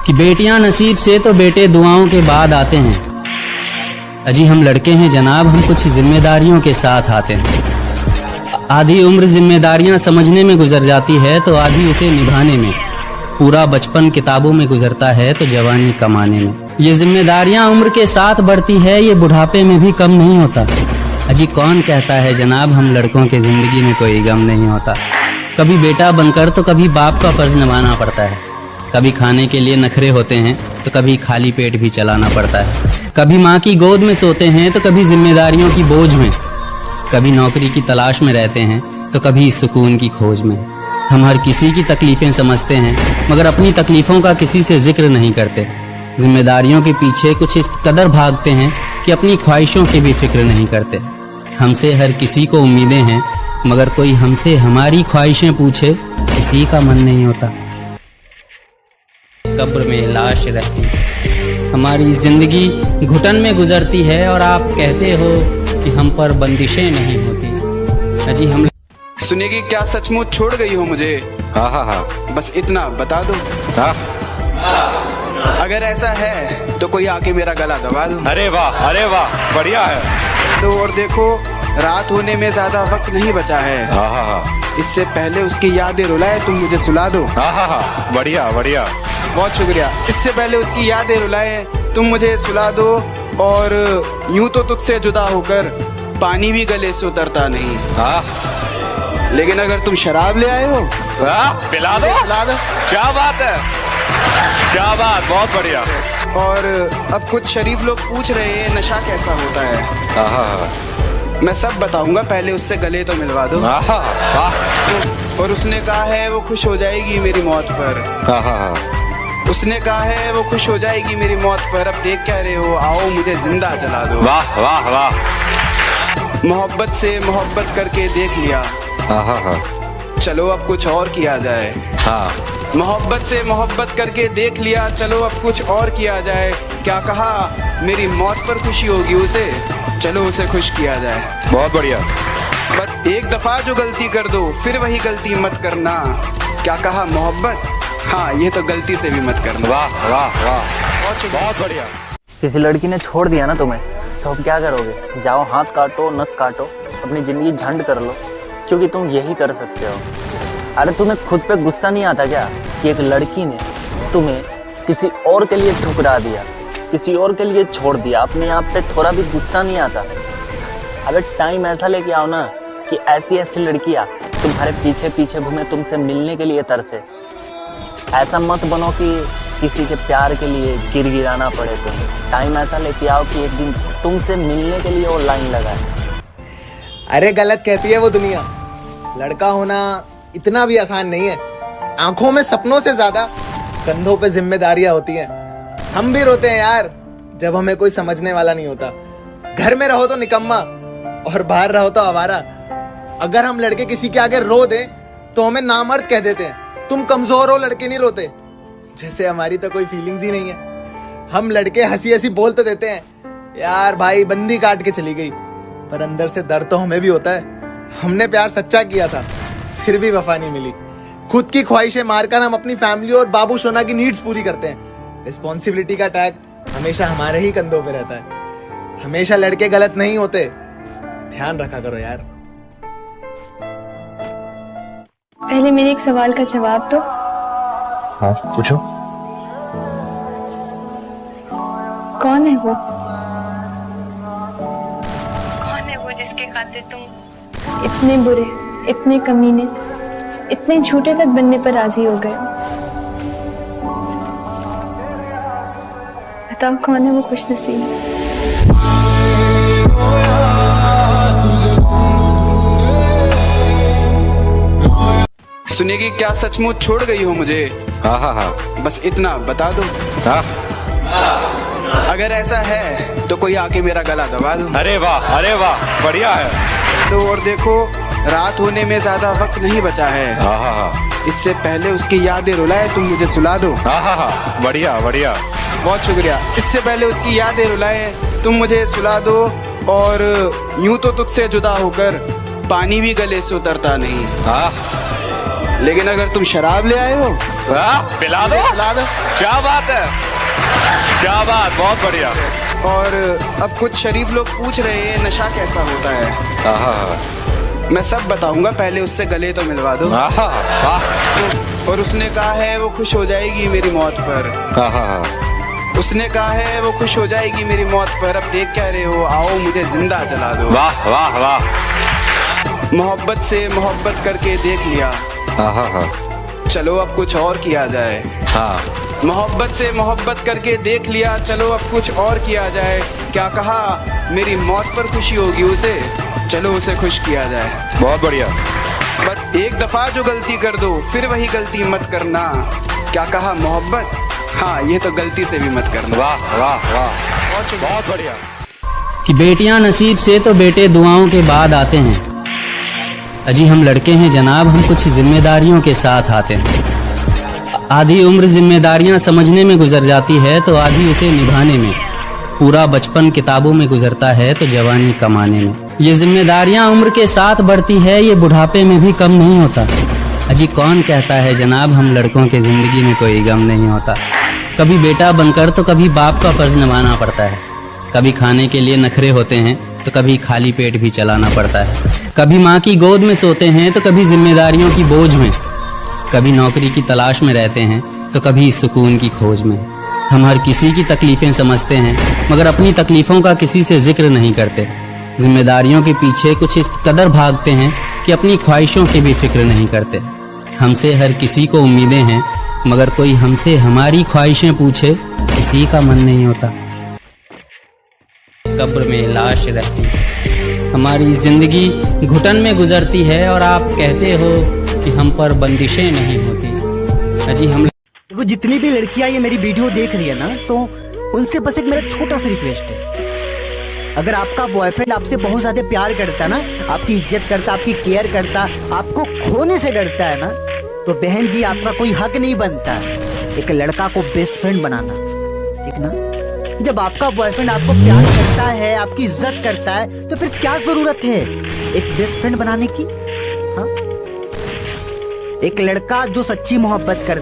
कि बेटियां नसीब से तो बेटे दुआओं के बाद आते हैं। अजी हम लड़के हैं जनाब, हम कुछ जिम्मेदारियों के साथ आते हैं। आधी उम्र जिम्मेदारियां समझने में गुजर जाती है तो आधी उसे निभाने में। पूरा बचपन किताबों में गुजरता है तो जवानी कमाने में। ये जिम्मेदारियां उम्र के साथ बढ़ती है, ये बुढ़ापे में भी कम नहीं होता। अजी कौन कहता है जनाब हम लड़कों के जिंदगी में कोई गम नहीं होता। कभी बेटा बनकर तो कभी बाप का फर्ज निभाना पड़ता है। कभी खाने के लिए नखरे होते हैं तो कभी खाली पेट भी चलाना पड़ता है। कभी माँ की गोद में सोते हैं तो कभी जिम्मेदारियों की बोझ में। कभी नौकरी की तलाश में रहते हैं तो कभी सुकून की खोज में। हम हर किसी की तकलीफें समझते हैं मगर अपनी तकलीफों का किसी से जिक्र नहीं करते। जिम्मेदारियों के पीछे कुछ इस कदर भागते हैं कि अपनी ख्वाहिशों की भी फिक्र नहीं करते। हमसे हर किसी को उम्मीदें हैं मगर कोई हमसे हमारी ख्वाहिशें पूछे किसी का मन नहीं होता। कब्र में लाश रहती, हमारी जिंदगी घुटन में गुजरती है और आप कहते हो कि हम पर बंदिशें नहीं होती। अजी हम सुनेगी क्या सचमुच छोड़ गई हो मुझे? हाँ, बस इतना बता दो। अगर ऐसा है तो कोई आके मेरा गला दबा दो। अरे वाह बढ़िया है। तो और देखो रात होने में ज्यादा वक्त नहीं बचा है। इससे पहले उसकी यादें रुलाए तुम मुझे सुला दो। बढ़िया बहुत शुक्रिया। इससे पहले उसकी यादें रुलाए तुम मुझे सुला दो। और यूं तो तुझसे जुदा होकर पानी भी गले से उतरता नहीं। लेकिन अगर तुम शराब ले आए हो पिला दो। क्या बात है, क्या बात, बहुत बढ़िया। और अब कुछ शरीफ लोग पूछ रहे हैं नशा कैसा होता है। मैं सब बताऊंगा, पहले उससे गले तो मिलवा दो। और उसने कहा है वो खुश हो जाएगी मेरी मौत पर। उसने कहा है वो खुश हो जाएगी मेरी मौत पर। अब देख क्या रहे हो, आओ मुझे जिंदा जला दो। वाह। मोहब्बत से मोहब्बत करके देख लिया, चलो अब कुछ और किया जाए। मोहब्बत से मोहब्बत करके देख लिया, चलो अब कुछ और किया जाए। क्या कहा, मेरी मौत पर खुशी होगी उसे, चलो उसे खुश किया जाए। बहुत बढ़िया। बस एक दफा जो गलती कर दो फिर वही गलती मत करना। क्या कहा, मोहब्बत? हाँ, ये तो गलती से भी मत करना। वाह बहुत बढ़िया। किसी लड़की ने छोड़ दिया ना तुम्हें तो अब क्या करोगे? जाओ हाथ काटो, नस काटो, अपनी जिंदगी झंड कर लो, क्योंकि तुम यही कर सकते हो। अरे तुम्हें खुद पे गुस्सा नहीं आता क्या कि एक लड़की ने तुम्हें किसी और के लिए ठुकरा दिया, किसी और के लिए छोड़ दिया? अपने आप पे थोड़ा भी गुस्सा नहीं आता? अबे टाइम ऐसा लेके आओ ना कि ऐसी लड़कियां तुम्हारे पीछे पीछे घूमे, तुमसे मिलने के लिए तरसे। ऐसा मत बनो कि किसी के प्यार के लिए गिड़गिड़ाना पड़े। तुम टाइम ऐसा लेके आओ कि एक दिन तुमसे मिलने के लिए वो लाइन लगाए। अरे गलत कहती है वो दुनिया। लड़का होना इतना भी आसान नहीं है। आंखों में सपनों से ज्यादा कंधों पे जिम्मेदारियां होती हैं। हम भी रोते हैं यार जब हमें कोई समझने वाला नहीं होता। घर में रहो तो निकम्मा और बाहर रहो तो आवारा। अगर हम लड़के किसी के आगे रो दें तो हमें नामर्द कह देते हैं। तुम कमजोर हो, लड़के नहीं रोते। जैसे हमारी तो कोई फीलिंग्स ही नहीं है। हम लड़के हंसी हंसी बोल तो देते हैं यार भाई बंदी काट के चली गई, पर अंदर से दर्द तो हमें भी होता है। हमने प्यार सच्चा किया था फिर भी वफा नहीं मिली। खुद की ख्वाहिशें मारकर हम अपनी फैमिली और बाबू सोना की नीड्स पूरी करते हैं। रिस्पॉन्सिबिलिटी का टैग हमेशा हमारे ही कंधों पे रहता है। हमेशा लड़के गलत नहीं होते, ध्यान रखा करो यार। पहले मेरे एक सवाल का जवाब दो। हाँ पूछो। कौन है वो? कौन है वो जिसके खातिर तुम इतने बुरे, इतने कमीने, इतने झूठे तक बनने पर राजी हो गए? बताओ कौन है वो खुशनसीब? सुनेगी क्या सचमुच छोड़ गई हो मुझे? हाँ। बस इतना बता दो। अगर ऐसा है तो कोई आके मेरा गला दबा दो। अरे वाह बढ़िया है। तो और देखो रात होने में ज्यादा वक्त नहीं बचा है। इससे पहले उसकी यादें रुलाए तुम मुझे सुला दो। बढ़िया बहुत शुक्रिया। इससे पहले उसकी यादें रुलाए तुम मुझे सुला दो। और यूं तो तुझसे जुदा होकर पानी भी गले से उतरता नहीं। लेकिन अगर तुम शराब ले आए हो पिला दो। पिला दो। क्या बात है, क्या बात, बहुत बढ़िया। और अब कुछ शरीफ लोग पूछ रहे हैं नशा कैसा होता है। मैं सब बताऊंगा, पहले उससे गले तो मिलवा दो। और उसने कहा है वो खुश हो जाएगी मेरी मौत पर। उसने कहा है वो खुश हो जाएगी मेरी मौत पर। अब देख क्या रहे हो, आओ मुझे जिंदा जला दो। वाह वाह वाह। मोहब्बत से मोहब्बत करके देख लिया, चलो अब कुछ और किया जाए। हाँ। मोहब्बत से मोहब्बत करके देख लिया, चलो अब कुछ और किया जाए। क्या कहा, मेरी मौत पर खुशी होगी उसे, चलो उसे खुश किया जाए। बहुत बढ़िया। बस एक दफा जो गलती कर दो फिर वही गलती मत करना। क्या कहा, मोहब्बत, हाँ ये तो गलती से भी मत करना। वाह वाह वाह, बहुत बढ़िया। कि बेटियां नसीब से तो बेटे दुआओं के बाद आते हैं। अजी हम लड़के हैं जनाब, हम कुछ जिम्मेदारियों के साथ आते हैं। आधी उम्र जिम्मेदारियां समझने में गुजर जाती है तो आधी उसे निभाने में। पूरा बचपन किताबों में गुजरता है तो जवानी कमाने में। ये जिम्मेदारियां उम्र के साथ बढ़ती है, ये बुढ़ापे में भी कम नहीं होता। अजी कौन कहता है जनाब हम लड़कों के जिंदगी में कोई गम नहीं होता। कभी बेटा बनकर तो कभी बाप का फर्ज निभाना पड़ता है। कभी खाने के लिए नखरे होते हैं तो कभी खाली पेट भी चलाना पड़ता है। कभी माँ की गोद में सोते हैं तो कभी जिम्मेदारियों की बोझ में। कभी नौकरी की तलाश में रहते हैं तो कभी सुकून की खोज में। हम हर किसी की तकलीफें समझते हैं मगर अपनी तकलीफों का किसी से जिक्र नहीं करते। जिम्मेदारियों के पीछे कुछ इस कदर भागते हैं कि अपनी ख्वाहिशों की भी फिक्र नहीं करते। हमसे हर किसी को उम्मीदें हैं मगर कोई हमसे हमारी ख्वाहिशें पूछे किसी का मन नहीं होता। कब्र में लाश रहती, हमारी जिंदगी घुटन में गुजरती है और आप कहते हो कि हम पर बंदिशें नहीं होती। अजी हम देखो जितनी भी लड़कियां ये मेरी वीडियो देख रही है ना, तो उनसे बस एक मेरा छोटा सा रिक्वेस्ट है। अगर आपका बॉयफ्रेंड आपसे बहुत ज्यादा प्यार करता है ना, आपकी इज्जत करता, आपकी केयर करता, आपको खोने से डरता है ना, तो बहन जी आपका कोई हक नहीं बनता एक लड़का को बेस्ट फ्रेंड बनाना, ठीक ना। जब आपका बॉयफ्रेंड आपको प्यार करता है, आपकी इज्जत करता है, तो फिर क्या जरूरत है एक बेस्ट फ्रेंड बनाने की। हाँ, एक लड़का जो सच्ची मोहब्बत करता